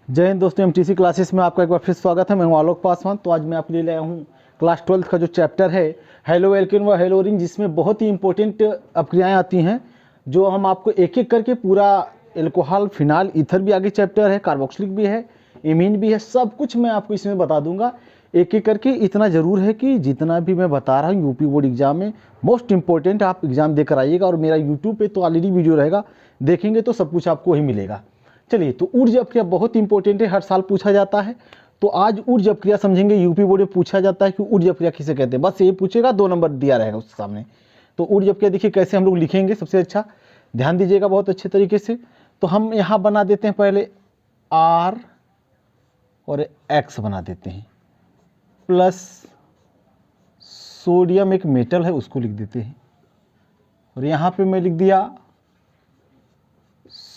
जय हिंद दोस्तों, MTC classes में आपका एक बार फिर स्वागत है। मैं हूं आलोक पासवान। तो आज मैं आपके लिए लाया हूं क्लास 12th का जो चैप्टर है हेलो एल्केन व हेलोरिन, जिसमें बहुत ही इंपॉर्टेंट अपक्रियाएँ आती हैं जो हम आपको एक एक करके पूरा एल्कोहल, फिनाल, ईथर भी आगे चैप्टर है, कार्बोक्सिलिक भी है, एमीन भी है, सब कुछ मैं आपको इसमें बता दूंगा एक एक करके। इतना ज़रूर है कि जितना भी मैं बता रहा हूँ यूपी बोर्ड एग्जाम में मोस्ट इंपॉर्टेंट आप एग्जाम देकर आइएगा। और मेरा यूट्यूब पे तो ऑलरेडी वीडियो रहेगा, देखेंगे तो सब कुछ आपको वही मिलेगा। चलिए, तो ऊर्ज अपक्रिया बहुत इंपॉर्टेंट है, हर साल पूछा जाता है। तो आज ऊर्ज अपक्रिया समझेंगे। यूपी बोर्ड में पूछा जाता है कि ऊर्ज अपक्रिया किसे कहते हैं, बस ये पूछेगा, 2 नंबर दिया रहेगा उसके सामने। तो ऊर्ज अपक्रिया देखिए कैसे हम लोग लिखेंगे, सबसे अच्छा ध्यान दीजिएगा बहुत अच्छे तरीके से। तो हम यहाँ बना देते हैं पहले R और X बना देते हैं, प्लस सोडियम एक मेटल है उसको लिख देते हैं, और यहाँ पे मैं लिख दिया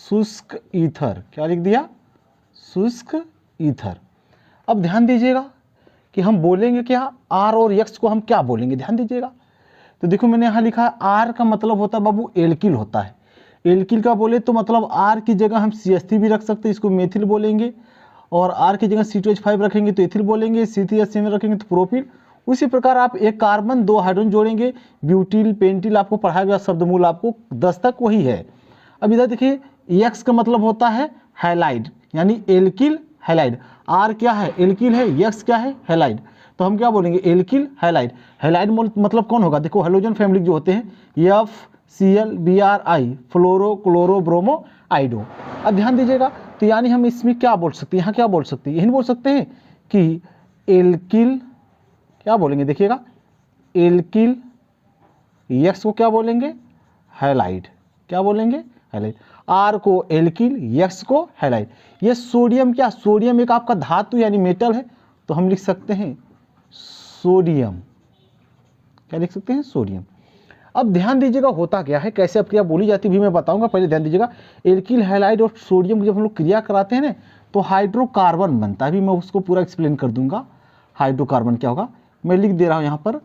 शुष्क ईथर। क्या लिख दिया? शुष्क ईथर। अब ध्यान दीजिएगा कि हम बोलेंगे क्या, आर और एक्स को हम क्या बोलेंगे, ध्यान दीजिएगा। तो देखो मैंने यहाँ लिखा है आर का मतलब होता है बाबू एल्किल होता है। एल्किल का बोले तो मतलब आर की जगह हम CH3 भी रख सकते हैं, इसको मेथिल बोलेंगे। और आर की जगह C2H5 रखेंगे तो एथिल बोलेंगे, C3H7 रखेंगे तो प्रोपिल। उसी प्रकार आप एक कार्बन 2 हाइड्रोजन जोड़ेंगे, ब्यूटिल, पेंटिल, आपको पढ़ाया गया शब्दमूल आपको 10 तक वही है। अब इधर देखिए एक्स का मतलब होता है हैलाइड, यानी एल्किल हैलाइड। आर क्या है? एल्किल है। एक्स क्या है? हैलाइड। तो हम क्या बोलेंगे? Alkyl halide. हैलाइड मतलब कौन होगा? देखो हेलोजन फैमिली जो होते हैं FCl Bri, फ्लोरो, क्लोरो, ब्रोमो, आइडो। अब ध्यान दीजिएगा, तो यानी हम इसमें क्या बोल सकते हैं, यहाँ क्या बोल सकते हैं, यही बोल सकते हैं कि एल्किल, क्या बोलेंगे देखिएगा, एल्किल, एक्स को क्या बोलेंगे? हैलाइड। क्या बोलेंगे? हैलाइड। आर को एल्किल, एक्स को हैलाइड। ये सोडियम क्या? सोडियम एक आपका धातु यानी मेटल है, तो हम लिख सकते हैं सोडियम। क्या लिख सकते हैं? सोडियम। अब ध्यान दीजिएगा होता क्या है, कैसे अपक्रिया बोली जाती है भी मैं बताऊंगा, पहले ध्यान दीजिएगा। एल्किल, हैलाइड और सोडियम की जब हम लोग क्रिया कराते हैं ना, तो हाइड्रोकार्बन बनता है, भी मैं उसको पूरा एक्सप्लेन कर दूंगा। हाइड्रोकार्बन क्या होगा, मैं लिख दे रहा हूँ यहाँ पर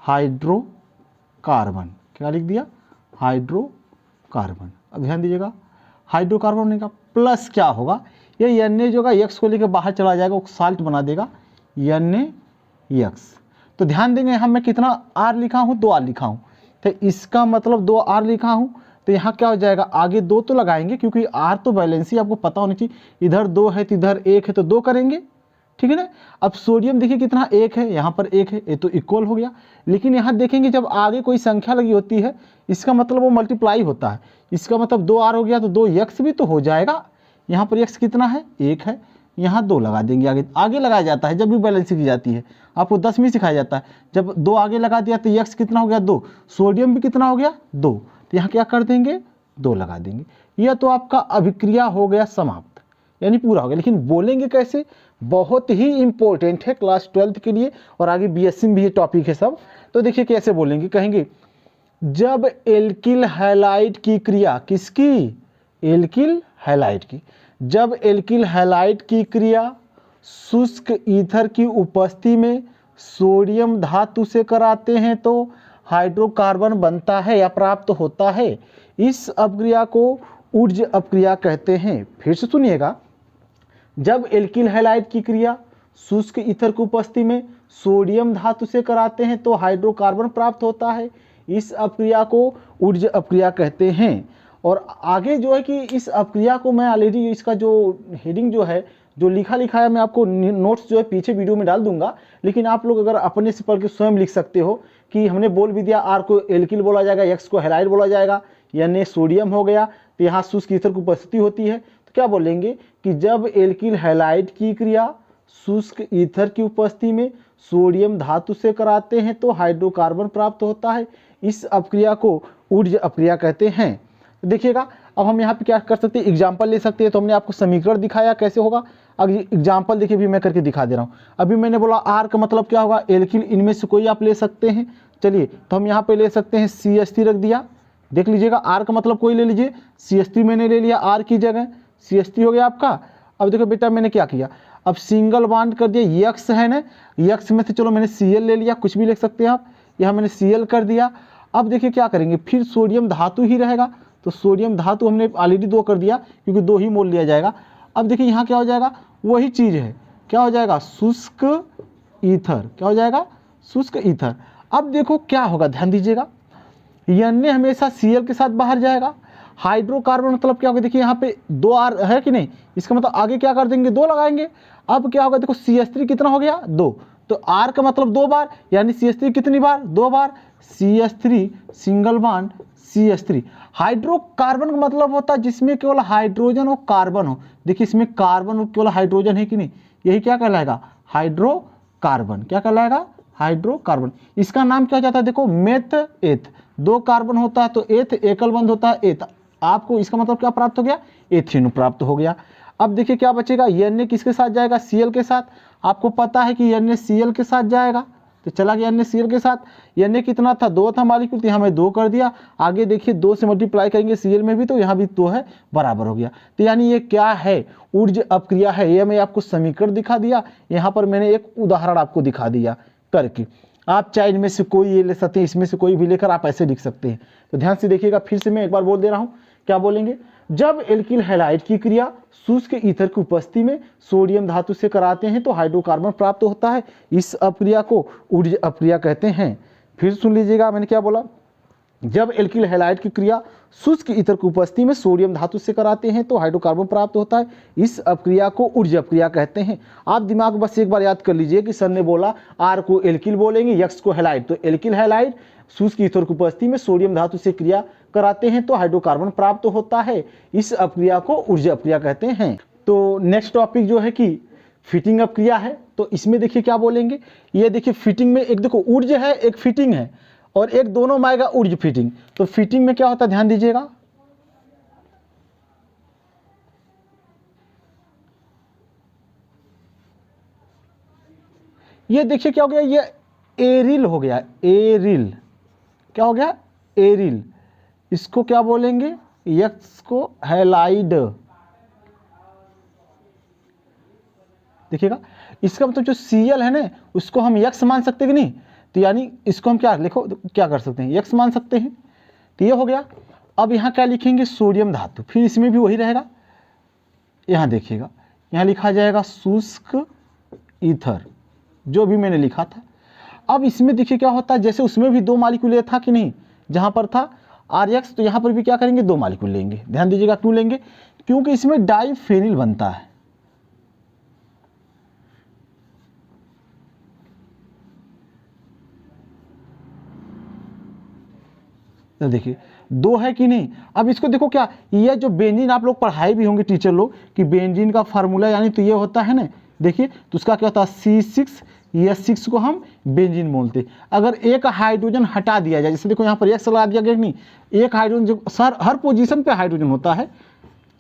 हाइड्रोकार्बन। क्या लिख दिया? हाइड्रोकार्बन। अब ध्यान दीजिएगा, हाइड्रोकार्बन होने का प्लस क्या होगा, ये Na जो होगा एक्स को लेकर बाहर चला जाएगा, वो साल्ट बना देगा NaX। तो ध्यान देंगे यहाँ मैं कितना R लिखा हूँ, 2 R लिखा हूँ, तो इसका मतलब 2 R लिखा हूँ। तो यहाँ क्या हो जाएगा, आगे 2 तो लगाएंगे क्योंकि R तो बैलेंसी आपको पता होनी चाहिए। इधर 2 है तो इधर 1 है, तो 2 करेंगे, ठीक है ना। अब सोडियम देखिए कितना, 1 है, यहाँ पर 1 है, ये तो इक्वल हो गया। लेकिन यहाँ देखेंगे जब आगे कोई संख्या लगी होती है, इसका मतलब वो मल्टीप्लाई होता है। इसका मतलब 2R हो गया तो 2X भी तो हो जाएगा। यहाँ पर X कितना है? 1 है, यहाँ 2 लगा देंगे। आगे आगे लगाया जाता है जब भी बैलेंसिंग की जाती है, आपको 10 में सिखाया जाता है। जब 2 आगे लगा दिया तो X कितना हो गया? 2। सोडियम भी कितना हो गया? 2। तो यहाँ क्या कर देंगे? 2 लगा देंगे। यह तो आपका अभिक्रिया हो गया समाप्त, यानी पूरा हो गया। लेकिन बोलेंगे कैसे, बहुत ही इंपॉर्टेंट है क्लास 12th के लिए, और आगे BSc में भी ये टॉपिक है सब। तो देखिए कैसे बोलेंगे, कहेंगे जब एल्किल हैलाइड की क्रिया, किसकी? एल्किल हैलाइड की। जब एल्किल हैलाइड की क्रिया शुष्क ईथर की उपस्थिति में सोडियम धातु से कराते हैं तो हाइड्रोकार्बन बनता है या प्राप्त होता है। इस अपक्रिया को ऊर्ज अपक्रिया कहते हैं। फिर से सुनिएगा, जब एल्किल हैलाइड की क्रिया शुष्क ईथर की उपस्थिति में सोडियम धातु से कराते हैं तो हाइड्रोकार्बन प्राप्त होता है। इस अपक्रिया को ऊर्ज अपक्रिया कहते हैं। और आगे जो है कि इस अपक्रिया को मैं ऑलरेडी इसका जो हेडिंग जो है, जो लिखा है, मैं आपको नोट्स जो है पीछे वीडियो में डाल दूंगा। लेकिन आप लोग अगर अपने से पढ़ के स्वयं लिख सकते हो कि हमने बोल भी दिया आर को एल्किल बोला जाएगा, एक्स को हैलाइड बोला जाएगा, यानी सोडियम हो गया, तो यहाँ शुष्क ईथर की उपस्थिति होती है। तो क्या बोलेंगे कि जब एल्किल हैलाइड की क्रिया शुष्क ईथर की उपस्थिति में सोडियम धातु से कराते हैं तो हाइड्रोकार्बन प्राप्त होता है। इस अपक्रिया को ऊर्ज अपक्रिया कहते हैं। तो देखिएगा, अब हम यहाँ पे क्या कर सकते हैं, एग्जाम्पल ले सकते हैं। तो हमने आपको समीकरण दिखाया कैसे होगा, अब एग्जाम्पल देखिए भी मैं करके दिखा दे रहा हूँ। अभी मैंने बोला आर का मतलब क्या होगा, एल्किल, इनमें से कोई आप ले सकते हैं। चलिए, तो हम यहाँ पे ले सकते हैं CH3 रख दिया, देख लीजिएगा। आर का मतलब कोई ले लीजिए, CH3 मैंने ले लिया आर की जगह, CH3 हो गया आपका। अब देखो बेटा मैंने क्या किया, अब सिंगल बॉन्ड कर दिया, एक्स है ना, एक्स में से चलो मैंने Cl ले लिया, कुछ भी लिख सकते हैं आप, यहाँ मैंने Cl कर दिया। अब देखिए क्या करेंगे, फिर सोडियम धातु ही रहेगा, तो सोडियम धातु हमने ऑलरेडी 2 कर दिया क्योंकि 2 ही मोल लिया जाएगा। अब देखिए यहाँ क्या हो जाएगा, वही चीज़ है, क्या हो जाएगा, शुष्क ईथर, क्या हो जाएगा, शुष्क ईथर। अब देखो क्या होगा, ध्यान दीजिएगा, Na हमेशा Cl के साथ बाहर जाएगा, हाइड्रोकार्बन मतलब क्या होगा, देखिए यहाँ पे 2 R है कि नहीं, इसका मतलब आगे क्या कर देंगे, 2 लगाएंगे। अब क्या होगा, देखो CH3 कितना हो गया, 2, तो R का मतलब 2 बार, यानी CH3 कितनी बार, 2 बार, CH3 single bond CH3। Hydrocarbon का मतलब होता है जिसमें केवल हाइड्रोजन और कार्बन हो, देखिए इसमें कार्बन और केवल हाइड्रोजन है कि नहीं, यही क्या कहलाएगा, हाइड्रोकार्बन, क्या कहलाएगा, हाइड्रोकार्बन। इसका नाम क्या हो जाता है, देखो मेथ एथ, 2 कार्बन होता है तो एथ, एकल बंध होता है एथ, आपको इसका मतलब क्या प्राप्त हो गया, एथेन प्राप्त हो गया। अब देखिए क्या बचेगा, Na किसके साथ जाएगा, Cl के साथ, आपको पता है कि Na Cl के साथ जाएगा, तो चला गया Na Cl के साथ। Na कितना था, 2 था मालिक्यूल, तो यहाँ में 2 कर दिया, आगे देखिए 2 से मल्टीप्लाई करेंगे Cl में भी, तो यहाँ भी 2 है, बराबर हो गया। तो यानी ये क्या है, ऊर्ज अपक्रिया है। ये मैं आपको समीकरण दिखा दिया, यहाँ पर मैंने एक उदाहरण आपको दिखा दिया करके। आप चाहे इनमें से कोई ये ले सकते हैं, इसमें से कोई भी लेकर आप ऐसे लिख सकते हैं। तो ध्यान से देखिएगा, फिर से मैं एक बार बोल दे रहा हूँ, क्या बोलेंगे, जब एल्किल हैलाइड की क्रिया शुष्क ईथर की उपस्थिति में सोडियम धातु से कराते हैं तो हाइड्रोकार्बन प्राप्त होता है। इस अपक्रिया को ऊर्ज अपक्रिया कहते हैं। फिर सुन लीजिएगा, मैंने क्या बोला, जब एल्किल हैलाइड की क्रिया शुष्क ईथर की उपस्थिति में सोडियम धातु से कराते हैं तो हाइड्रोकार्बन प्राप्त होता है। इस अपक्रिया को ऊर्ज अपक्रिया कहते हैं। आप दिमाग बस एक बार याद कर लीजिए कि सर ने बोला आर को एल्किल बोलेंगे, यक्स को हैलाइड, तो एल्किल हैलाइड शुष्क ईथर की उपस्थिति में सोडियम धातु से क्रिया कराते हैं तो हाइड्रोकार्बन प्राप्त होता है। इस अपक्रिया को ऊर्ज अपक्रिया कहते हैं। तो नेक्स्ट टॉपिक जो है कि फिटिंग अपक्रिया है। तो इसमें देखिए क्या बोलेंगे, ये देखिए फिटिंग में एक देखो ऊर्ज है, एक फिटिंग है, और एक दोनों में आएगा ऊर्ज फिटिंग। तो फिटिंग में क्या होता है, ध्यान दीजिएगा, ये देखिए क्या हो गया, ये एरिल हो गया, एरिल, क्या हो गया, एरिल। इसको क्या बोलेंगे, यक्स को हैलाइड। देखिएगा, इसका मतलब जो Cl है ना, उसको हम यक्स मान सकते हैं कि नहीं, तो यानी इसको हम क्या लिखो, क्या कर सकते हैं, यक्स मान सकते हैं। तो ये हो गया। अब यहाँ क्या लिखेंगे, सोडियम धातु, फिर इसमें भी वही रहेगा। यहाँ देखिएगा, यहाँ लिखा जाएगा शुष्क ईथर, जो भी मैंने लिखा था। अब इसमें देखिए क्या होता है, जैसे उसमें भी 2 मालिक्यूल था कि नहीं, जहाँ पर था RX, तो यहाँ पर भी क्या करेंगे, 2 मालिक्यूल लेंगे। ध्यान दीजिएगा, क्यों लेंगे, क्योंकि इसमें डाइफेनिल बनता है। तो देखिए 2 है कि नहीं। अब इसको देखो क्या, ये जो बेंजीन आप लोग पढ़ाए भी होंगे टीचर लोग कि बेंजीन का फार्मूला यानी तो ये होता है ना, देखिए तो उसका क्या होता है, C6H6 को हम बेंजीन बोलते हैं। अगर एक हाइड्रोजन हटा दिया जाए, जैसे देखो यहाँ पर X लगा दिया गया, नहीं, एक हाइड्रोजन जो हर पोजीशन पे हाइड्रोजन होता है,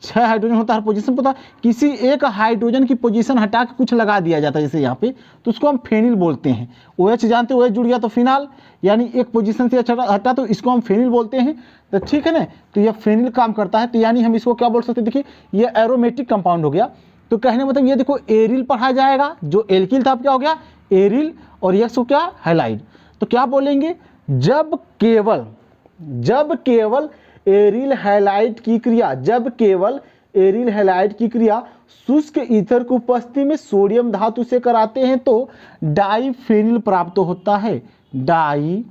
6 हाइड्रोजन होता है हर पोजीशन पर, किसी एक हाइड्रोजन की पोजीशन हटा के कुछ लगा दिया जाता है जैसे यहाँ पे, तो उसको हम फेनिल बोलते हैं। OH जानते हो, OH जुड़ गया तो फिनाल, यानी एक पोजीशन से हटा तो इसको हम फेनिल बोलते हैं। तो ठीक है ना, तो यह फेनिल काम करता है। तो यानी हम इसको क्या बोल सकते हैं, देखिए ये एरोमेटिक कंपाउंड हो गया। तो कहने मतलब ये देखो एरिल पढ़ा जाएगा, जो एल्किल था अब क्या हो गया, एरिल, और यक्स को क्या, हैलाइड। तो क्या बोलेंगे, जब केवल एरिल हैलाइड की क्रिया, जब केवल एरिल हैलाइड की क्रिया शुष्क ईथर की उपस्थिति में सोडियम धातु से कराते हैं तो डाइफेनिल प्राप्त होता है। डाइफेनिल,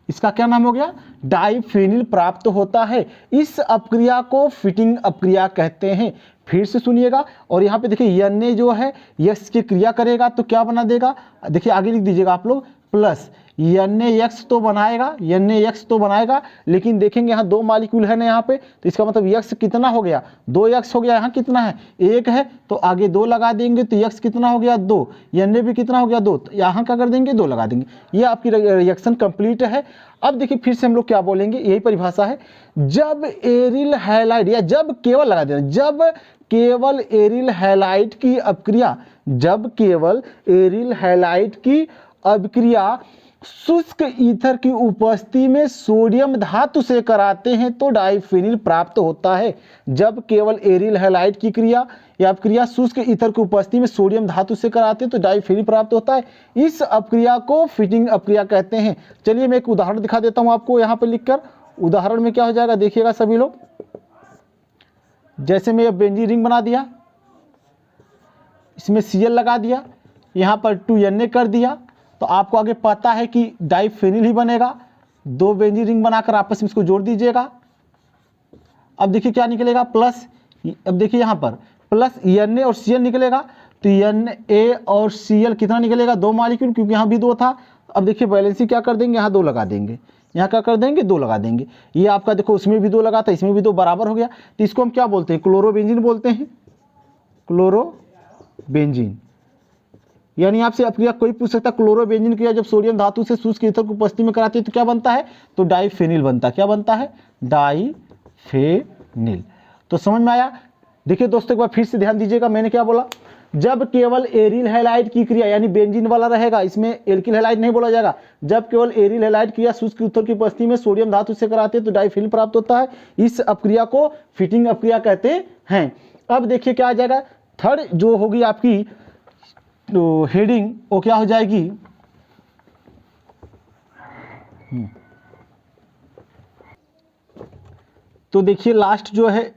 इसका क्या नाम हो गया, डाइफेनिल प्राप्त होता है। इस अपक्रिया को फिटिंग अपक्रिया कहते हैं। फिर से सुनिएगा, और यहाँ पे देखिए Na जो है यक्स की क्रिया करेगा तो क्या बना देगा, देखिए आगे लिख दीजिएगा आप लोग, प्लस NaX तो बनाएगा, NaX तो बनाएगा, लेकिन देखेंगे यहाँ 2 मालिक्यूल है ना यहाँ पे, तो इसका मतलब यक्स कितना हो गया, 2x हो गया। यहाँ कितना है, 1 है, तो आगे 2 लगा देंगे तो यक्स कितना हो गया, 2, Na भी कितना हो गया, 2, तो यहाँ क्या कर देंगे, 2 लगा देंगे। ये आपकी रिएक्शन कंप्लीट है। अब देखिए फिर से हम लोग क्या बोलेंगे, यही परिभाषा है, जब एरिल हैलाइड, या जब केवल लगा देना, जब केवल एरिल हैलाइड की अपक्रिया, जब केवल एरिल हैलाइड की अपक्रिया शुष्क ईथर की उपस्थिति में सोडियम धातु से कराते हैं तो डाइफेनिल प्राप्त होता है। जब केवल एरिल हैलाइड की क्रिया या अपक्रिया शुष्क ईथर की उपस्थिति में सोडियम धातु से कराते हैं तो डाइफेनिल प्राप्त होता है। इस अपक्रिया को फिटिंग अपक्रिया कहते हैं। चलिए मैं एक उदाहरण दिखा देता हूं आपको यहाँ पर लिखकर। उदाहरण में क्या हो जाएगा देखिएगा सभी लोग, जैसे मैं ये बेंजीन रिंग बना दिया, इसमें Cl लगा दिया, यहाँ पर 2Na कर दिया, तो आपको आगे पता है कि डाइफेनिल ही बनेगा। 2 बेंजीन रिंग बनाकर आपस में इसको जोड़ दीजिएगा। अब देखिए क्या निकलेगा, प्लस, अब देखिए यहाँ पर प्लस Na और Cl निकलेगा, तो Na और Cl कितना निकलेगा, 2 मॉलिक्यूल, क्योंकि यहाँ भी 2 था। अब देखिए बैलेंसी क्या कर देंगे, यहाँ 2 लगा देंगे, यहाँ क्या कर देंगे, 2 लगा देंगे। ये आपका देखो उसमें भी 2 लगा था, इसमें भी 2, बराबर हो गया। तो इसको हम क्या बोलते हैं, क्लोरोबेंजीन बोलते हैं, क्लोरोबेंजीन। यानी आपसे अपक्रिया कोई पूछ सकता है, क्लोरोबेंजीन क्रिया जब सोडियम धातु से शुष्क ईथर को उपस्थिति में कराती है तो क्या बनता है, तो डाइफेनिल बनता है। क्या बनता है, डाइफेनिल। तो समझ में आया। देखिए दोस्तों एक बार फिर से ध्यान दीजिएगा, मैंने क्या बोला, जब केवल एरिल हैलाइड की क्रिया यानी बेंजीन वाला रहेगा, इसमें एल्किल हैलाइड नहीं बोला जाएगा, जब केवल एरिल हैलाइड क्रिया शुष्क ईथर की उपस्थिति में सोडियम धातु से कराते हैं तो डाइफेनिल प्राप्त होता है। इस अपक्रिया को फिटिंग अपक्रिया कहते हैं। अब देखिए क्या आ जाएगा, थर्ड जो होगी आपकी तो हेडिंग, वो क्या हो जाएगी, तो देखिए लास्ट जो है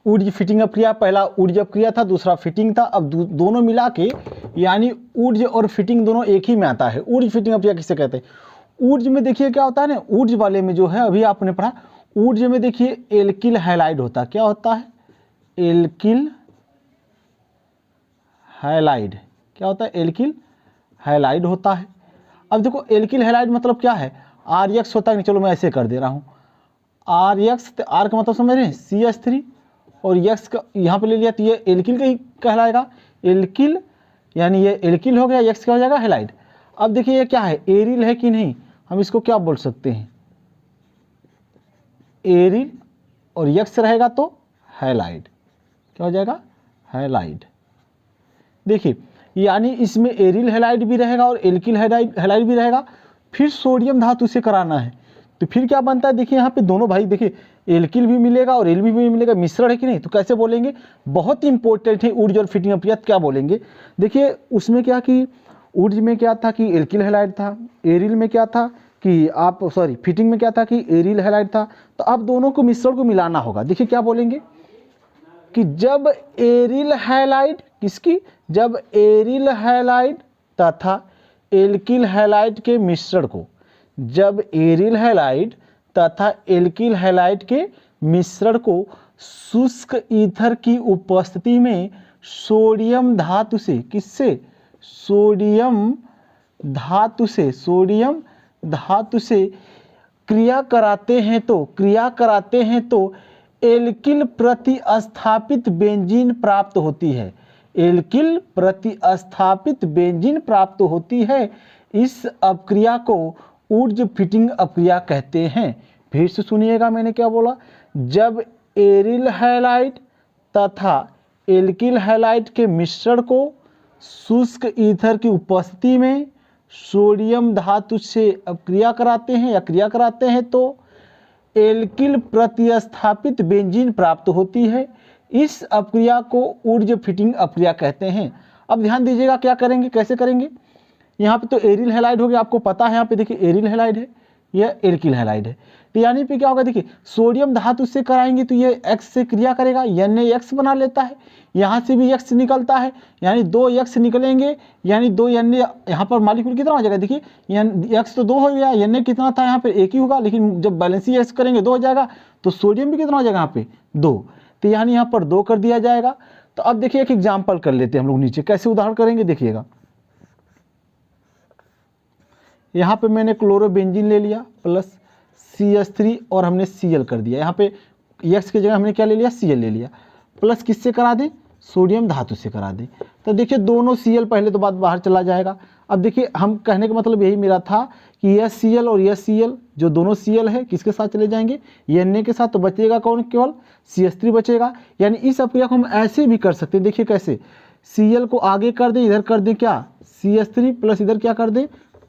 ऊर्ज फिटिंग अपक्रिया, पहला ऊर्ज अपक्रिया था, दूसरा फिटिंग था। अब दोनों मिला के यानी ऊर्ज और फिटिंग दोनों एक ही में आता है। ऊर्ज फिटिंग अपक्रिया किसे कहते हैं, ऊर्ज में देखिए क्या होता है ना, ऊर्ज वाले में जो है अभी आपने पढ़ा, ऊर्ज में देखिए एल्किल हैलाइड होता है। क्या होता है, एल्किल हैलाइड। क्या होता है, एल्किल हैलाइड होता है। अब देखो एल्किल हैलाइड मतलब क्या है, RX होता है, नहीं चलो मैं ऐसे कर दे रहा हूँ, RX, R का मतलब समझ रहे हैं CH3, और X का यहाँ पे ले लिया तो ये एल्किल का ही कहलाएगा, एल्किल, यानी ये एल्किल हो गया, X का हो जाएगा हैलाइड। अब देखिए ये क्या है, एरिल है कि नहीं, हम इसको क्या बोल सकते हैं, एरिल, और X रहेगा तो हैलाइड। क्या हो जाएगा, हैलाइड। देखिए यानी इसमें एरिल हैलाइड भी रहेगा और एल्किल हैलाइड भी रहेगा। फिर सोडियम धातु से कराना है तो फिर क्या बनता है, देखिए यहाँ पे दोनों भाई, देखिए एल्किल भी मिलेगा और एल भी मिलेगा, मिश्रण है कि नहीं, तो कैसे बोलेंगे, बहुत इंपॉर्टेंट है ऊर्ज और फिटिंग अपक्रिया। क्या बोलेंगे, देखिए उसमें क्या कि ऊर्ज में क्या था कि एल्किल हैलाइड था, एरिल में क्या था कि आप फिटिंग में क्या था कि एरिल हैलाइड था। तो आप दोनों को मिश्रण को मिलाना होगा। देखिए क्या बोलेंगे कि जब एरिल हैलाइड किसकी, जब एरिल हैलाइड तथा एल्किल हैलाइड के मिश्रण को, जब एरिल हैलाइड तथा एल्किल हैलाइड के मिश्रण को शुष्क ईथर की उपस्थिति में सोडियम धातु से, किससे, सोडियम धातु से, सोडियम धातु से क्रिया कराते हैं तो एल्किल प्रतिस्थापित बेंजीन प्राप्त होती है, एल्किल प्रतिस्थापित बेंजीन प्राप्त होती है। इस अपक्रिया को ऊर्ज फिटिंग अपक्रिया कहते हैं। फिर से सुनिएगा मैंने क्या बोला, जब एरिल हैलाइड तथा एल्किल हैलाइड के मिश्रण को शुष्क ईथर की उपस्थिति में सोडियम धातु से अपक्रिया कराते हैं या क्रिया कराते हैं तो एल्किल प्रतिस्थापित बेंजीन प्राप्त होती है। इस अपक्रिया को ऊर्ज फिटिंग अपक्रिया कहते हैं। अब ध्यान दीजिएगा क्या करेंगे, कैसे करेंगे, यहाँ पे तो एरिल हैलाइड हो गया, आपको पता है यहाँ पे देखिए एरिल हैलाइड है, यह एल्किल हैलाइड है। तो यानी पे क्या होगा, देखिए सोडियम धातु से कराएंगे तो ये X से क्रिया करेगा, NaX बना लेता है, यहाँ से भी X निकलता है, यानी 2X निकलेंगे, यानी 2 Na, यहाँ पर मॉलिक्यूल कितना हो जाएगा, देखिए X तो 2 हो गया, Na कितना था यहाँ पे 1 ही होगा, लेकिन जब बैलेंसी X करेंगे 2 हो जाएगा, तो सोडियम भी कितना हो जाएगा यहाँ पे 2, तो यानी यहाँ पर 2 कर दिया जाएगा। तो अब देखिए एक एग्जाम्पल कर लेते हैं हम लोग नीचे, कैसे उदाहरण करेंगे देखिएगा। यहाँ पे मैंने क्लोरोबेंजीन ले लिया प्लस CH3 और हमने Cl कर दिया, यहाँ पे X की जगह हमने क्या ले लिया, Cl ले लिया, प्लस किससे करा दें, सोडियम धातु से करा दें। तो देखिए दोनों Cl पहले तो बात बाहर चला जाएगा। अब देखिए हम कहने का मतलब यही मेरा था कि यह Cl और यह Cl जो दोनों Cl है किसके साथ चले जाएंगे, Na के साथ, तो बचेगा कौन, केवल CH3 बचेगा। यानी इस अपक्रिया को हम ऐसे भी कर सकते हैं, देखिए कैसे, Cl को आगे कर दें, इधर कर दें क्या CH3 प्लस इधर क्या कर दें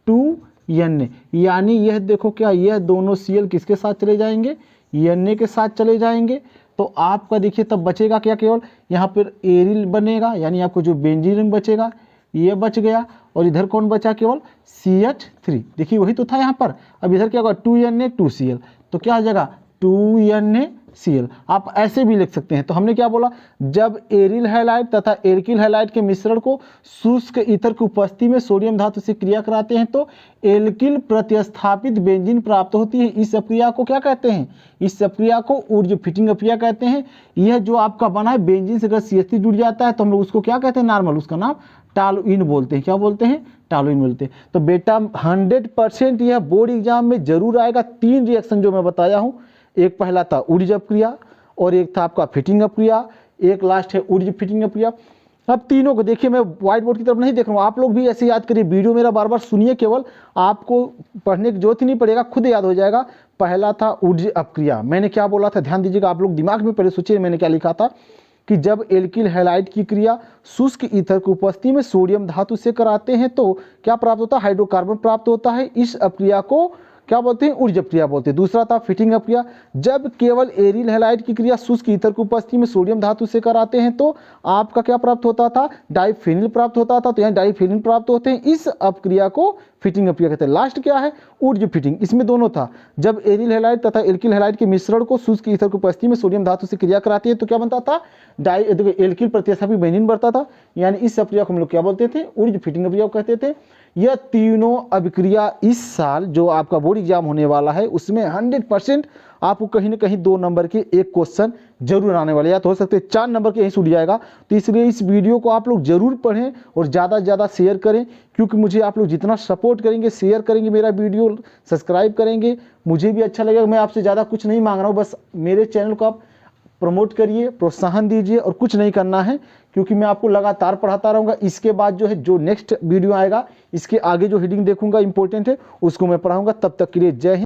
2Na, यानी यह देखो क्या, यह दोनों Cl किसके साथ चले जाएंगे, Na के साथ चले जाएंगे। तो आपका देखिए तब बचेगा क्या, केवल यहाँ पर एरिल बनेगा, यानी आपको जो बेंजीन रिंग बचेगा ये बच गया, और इधर कौन बचा, केवल CH3, देखिए वही तो था यहाँ पर। अब इधर क्या होगा 2Na 2Cl, तो क्या हो जाएगा 2Na Cl। आप ऐसे भी लिख सकते हैं। तो हमने क्या बोला, जब एरिल हैलाइड तथा एल्किल हैलाइड के मिश्रण को शुष्क ईथर की उपस्थिति में सोडियम धातु से क्रिया कराते हैं तो एल्किल प्रतिस्थापित बेंजीन प्राप्त होती है। इस अपक्रिया को क्या कहते हैं, इस अपक्रिया को ऊर्ज फिटिंग अपक्रिया कहते हैं। यह जो आपका बना है बेंजीन से अगर CH3 जुड़ जाता है तो हम लोग उसको क्या कहते हैं, नॉर्मल, उसका नाम टॉलुइन बोलते हैं। क्या बोलते हैं, टॉलुइन बोलते हैं। तो बेटा 100% यह बोर्ड एग्जाम में जरूर आएगा। 3 रिएक्शन जो मैं बताया हूँ, एक पहला था ऊर्ज अपक्रिया और एक था आपका फिटिंग अपक्रिया, एक लास्ट है ऊर्ज फिटिंग अपक्रिया। अब तीनों को देखिए, मैं व्हाइट बोर्ड की तरफ नहीं देख रहा हूँ, आप लोग भी ऐसे याद करिए, वीडियो मेरा बार बार सुनिए, केवल आपको पढ़ने की जरूरत ही नहीं पड़ेगा, खुद याद हो जाएगा। पहला था ऊर्ज अपक्रिया, मैंने क्या बोला था, ध्यान दीजिएगा, आप लोग दिमाग में पहले सोचिए मैंने क्या लिखा था कि जब एल्किल हैलाइड की क्रिया शुष्क ईथर की उपस्थिति में सोडियम धातु से कराते हैं तो क्या प्राप्त होता है, हाइड्रोकार्बन प्राप्त होता है। इस अपक्रिया को क्या बोलते हैं, ऊर्ज अपक्रिया बोलते हैं। दूसरा था फिटिंग अपक्रिया, जब केवल एरिल हैलाइड की क्रिया शुष्क ईथर की उपस्थिति में सोडियम धातु से कराते हैं तो आपका क्या प्राप्त होता था, डाइफेनिल प्राप्त होता था। तो यहाँ डाइफेनिल प्राप्त होते हैं, इस अपक्रिया को फिटिंग अपक्रिया कहते हैं। लास्ट क्या है, ऊर्ज फिटिंग, इसमें दोनों था, जब एरिल हैलाइड तथा एल्किल हैलाइड के मिश्रण को शुष्क ईथर की उपस्थिति में सोडियम धातु से क्रिया कराती है तो क्या बनता था, एल्किल प्रतिस्थापित बेंजीन बनता था। यानी इस अपक्रिया को हम लोग क्या बोलते थे, ऊर्ज फिटिंग अपक्रिया कहते थे। यह तीनों अभिक्रिया इस साल जो आपका बोर्ड एग्जाम होने वाला है उसमें 100% आपको कहीं ना कहीं 2 नंबर के एक क्वेश्चन जरूर आने वाले, या तो हो सकते हैं 4 नंबर के यहीं से उड़ जाएगा। तो इसलिए इस वीडियो को आप लोग जरूर पढ़ें और ज़्यादा से ज़्यादा शेयर करें, क्योंकि मुझे आप लोग जितना सपोर्ट करेंगे, शेयर करेंगे मेरा वीडियो, सब्सक्राइब करेंगे, मुझे भी अच्छा लगेगा। मैं आपसे ज़्यादा कुछ नहीं मांग रहा हूँ, बस मेरे चैनल को आप प्रमोट करिए, प्रोत्साहन दीजिए, और कुछ नहीं करना है, क्योंकि मैं आपको लगातार पढ़ाता रहूँगा। इसके बाद जो है, जो नेक्स्ट वीडियो आएगा, इसके आगे जो हेडिंग देखूंगा इंपॉर्टेंट है, उसको मैं पढ़ाऊंगा। तब तक के लिए जय हिंद।